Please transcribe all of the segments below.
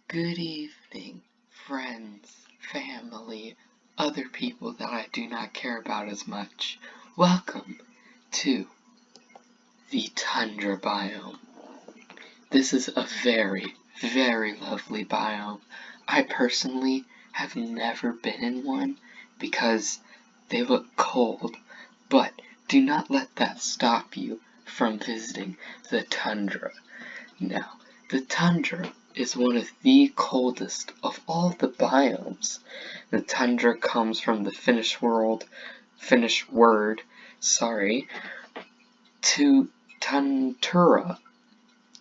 Good evening, friends, family, other people that I do not care about as much. Welcome to the tundra biome. This is a very, very lovely biome. I personally have never been in one because they look cold, but do not let that stop you from visiting the tundra. Now, the tundra is one of the coldest of all the biomes. The tundra comes from the Finnish word, to tuntura.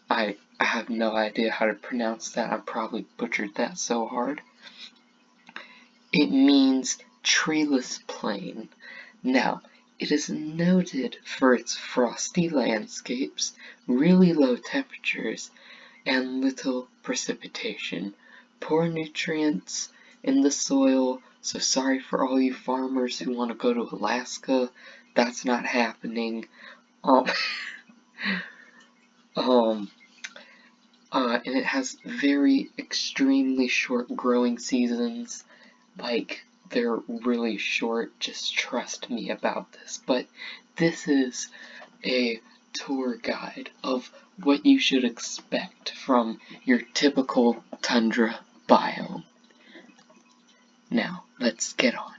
I have no idea how to pronounce that. I probably butchered that so hard. It means treeless plain. Now, it is noted for its frosty landscapes, really low temperatures, and little precipitation. Poor nutrients in the soil, so sorry for all you farmers who want to go to Alaska. That's not happening. And it has very extremely short growing seasons. Like, they're really short, just trust me about this. But this is a tour guide of what you should expect from your typical tundra biome. Now, let's get on.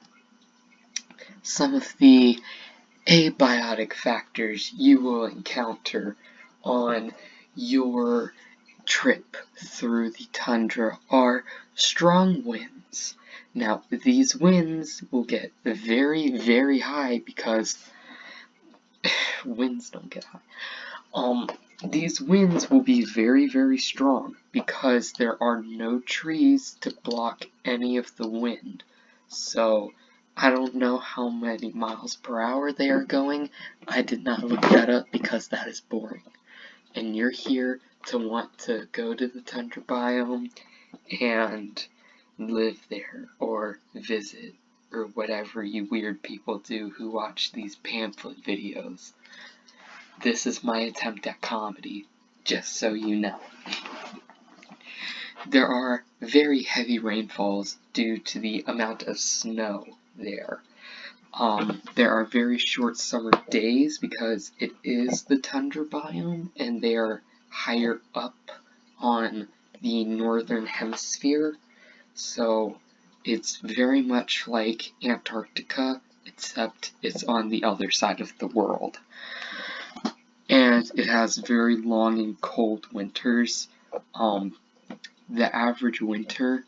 Some of the abiotic factors you will encounter on your trip through the tundra are strong winds. Now, these winds will get very, very high because winds don't get high. These winds will be very, very strong because there are no trees to block any of the wind. So, I don't know how many miles per hour they are going. I did not look that up because that is boring. And you're here to want to go to the tundra biome and live there or visit or whatever you weird people do who watch these pamphlet videos. This is my attempt at comedy, just so you know. There are very heavy rainfalls due to the amount of snow there. There are very short summer days because it is the tundra biome and they are higher up on the northern hemisphere. So it's very much like Antarctica, except it's on the other side of the world. And it has very long and cold winters. The average winter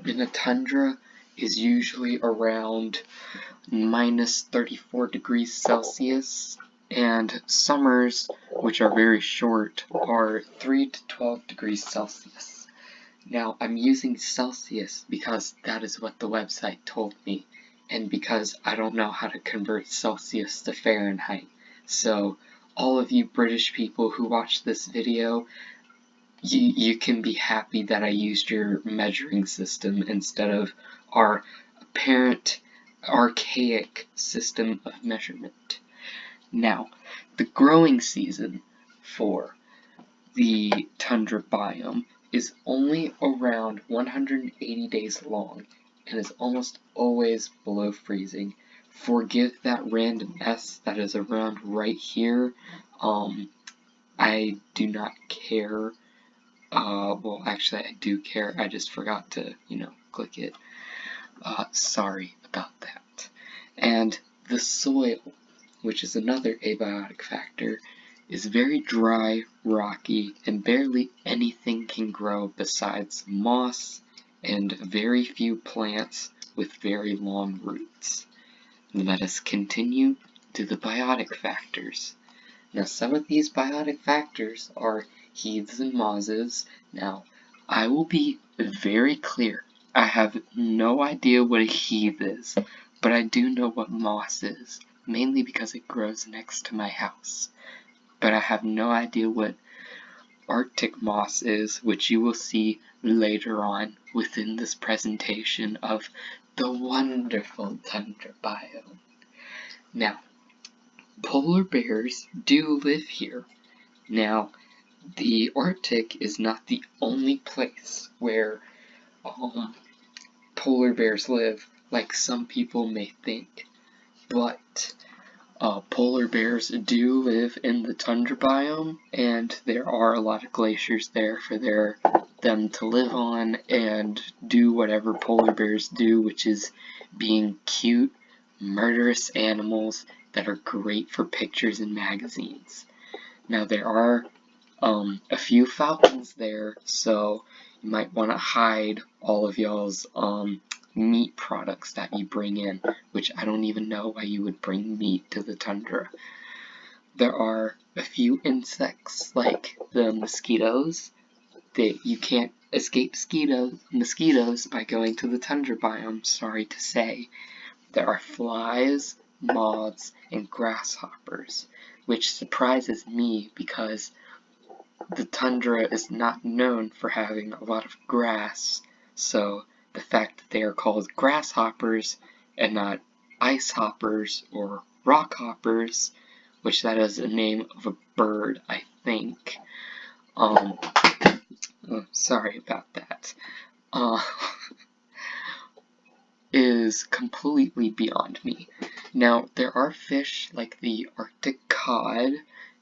in a tundra is usually around minus 34 degrees Celsius, and summers, which are very short, are 3 to 12 degrees Celsius. Now, I'm using Celsius because that is what the website told me, and because I don't know how to convert Celsius to Fahrenheit. So, all of you British people who watch this video, you can be happy that I used your measuring system instead of our apparent archaic system of measurement. Now, the growing season for the tundra biome is only around 180 days long and is almost always below freezing. Forgive that random S that is around right here. I do not care. Well, actually, I do care. I just forgot to, click it. Sorry about that. And the soil, which is another abiotic factor, is very dry, rocky, and barely anything can grow besides moss and very few plants with very long roots. Let us continue to the biotic factors. Now, some of these biotic factors are heaths and mosses. Now, I will be very clear. I have no idea what a heath is, but I do know what moss is, mainly because it grows next to my house. But I have no idea what Arctic moss is, which you will see later on within this presentation of the wonderful tundra biome. Now, polar bears do live here. Now, the Arctic is not the only place where polar bears live, like some people may think, but polar bears do live in the tundra biome, and there are a lot of glaciers there for them to live on and do whatever polar bears do, which is being cute, murderous animals that are great for pictures in magazines. Now there are a few falcons there, so you might want to hide all of y'all's meat products that you bring in, which I don't even know why you would bring meat to the tundra. There are a few insects like the mosquitoes. You can't escape mosquitoes by going to the tundra biome, sorry to say. There are flies, moths, and grasshoppers, which surprises me because the tundra is not known for having a lot of grass, so the fact that they are called grasshoppers and not ice hoppers or rock hoppers, which that is the name of a bird, I think. Sorry about that. Is completely beyond me. Now, there are fish like the Arctic cod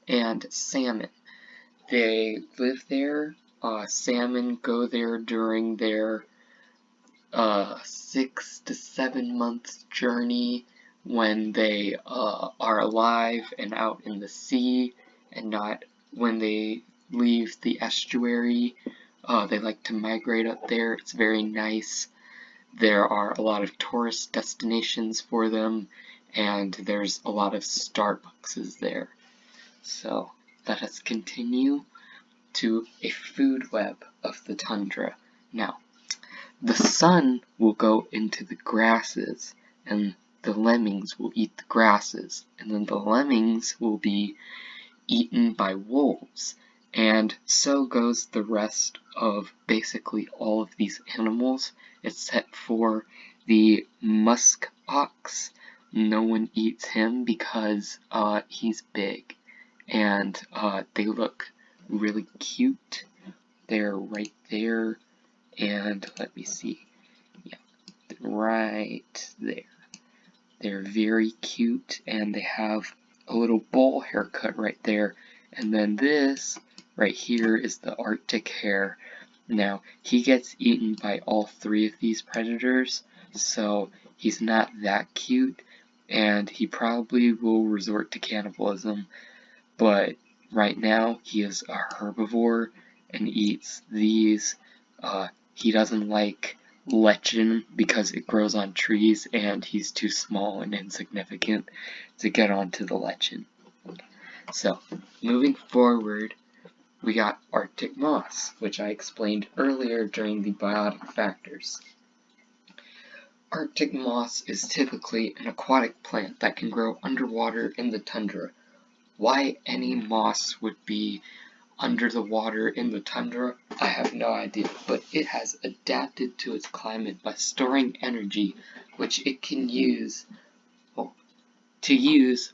and salmon. They live there. Salmon go there during their 6 to 7 month journey when they are alive and out in the sea, and not when they leave the estuary. They like to migrate up there. It's very nice. There are a lot of tourist destinations for them, and there's a lot of Starbucks there. So let us continue to a food web of the tundra. Now, the sun will go into the grasses, and the lemmings will eat the grasses, and then the lemmings will be eaten by wolves, and so goes the rest of basically all of these animals, except for the musk ox. No one eats him because he's big, and they look really cute. They're right there, and let me see, yeah, right there. They're very cute, and they have a little bowl haircut right there, and then this right here is the Arctic hare. Now, he gets eaten by all three of these predators, so he's not that cute, and he probably will resort to cannibalism, but right now he is a herbivore and eats these. He doesn't like lichen because it grows on trees, and he's too small and insignificant to get onto the lichen. So, moving forward, we got Arctic moss, which I explained earlier during the biotic factors. Arctic moss is typically an aquatic plant that can grow underwater in the tundra. Why any moss would be under the water in the tundra, I have no idea, but it has adapted to its climate by storing energy, which it can use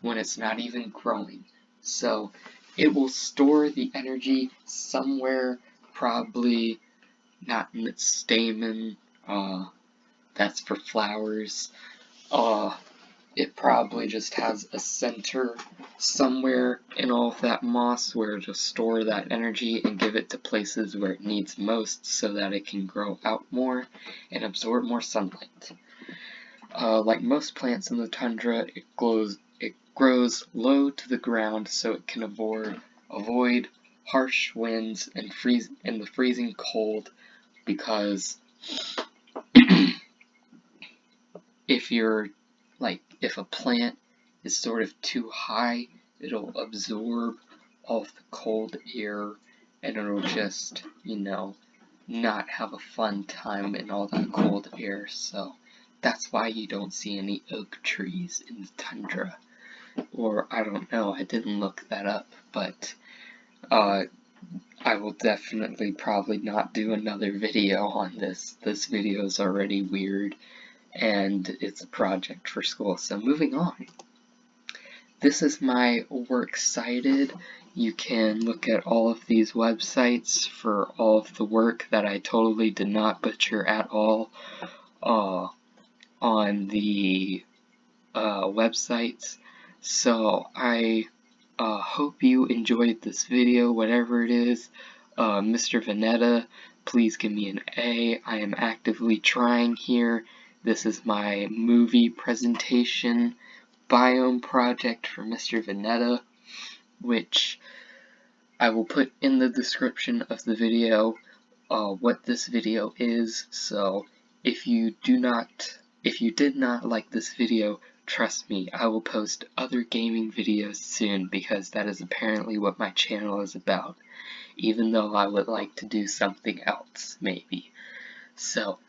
when it's not even growing. So it will store the energy somewhere, probably not in its stamen, that's for flowers. It probably just has a center somewhere in all of that moss where to store that energy and give it to places where it needs most so that it can grow out more and absorb more sunlight. Like most plants in the tundra, it grows low to the ground so it can avoid harsh winds and the freezing cold, because if a plant is sort of too high, it'll absorb all of the cold air, and it'll just, not have a fun time in all that cold air. So that's why you don't see any oak trees in the tundra. Or, I don't know, I didn't look that up, but I will definitely probably not do another video on this. This video is already weird, and it's a project for school. So moving on. This is my works cited You can look at all of these websites for all of the work that I totally did not butcher at all on the websites. So I hope you enjoyed this video, whatever it is. Mr. Veneta, please give me an A. I am actively trying here. This is my movie presentation biome project for Mr. Veneta, which I will put in the description of the video what this video is. So if you did not like this video, trust me, I will post other gaming videos soon, because that is apparently what my channel is about, even though I would like to do something else, maybe. So,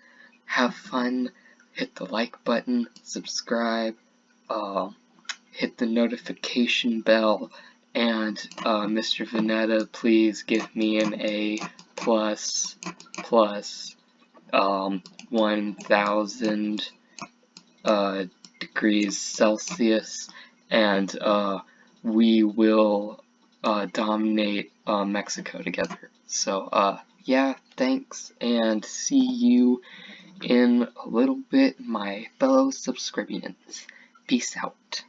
have fun, hit the like button, subscribe, hit the notification bell, and Mr. Veneta, please give me an A++, 1000 degrees Celsius, and we will dominate Mexico together. So yeah, thanks, and see you in a little bit, my fellow subscribians. Peace out.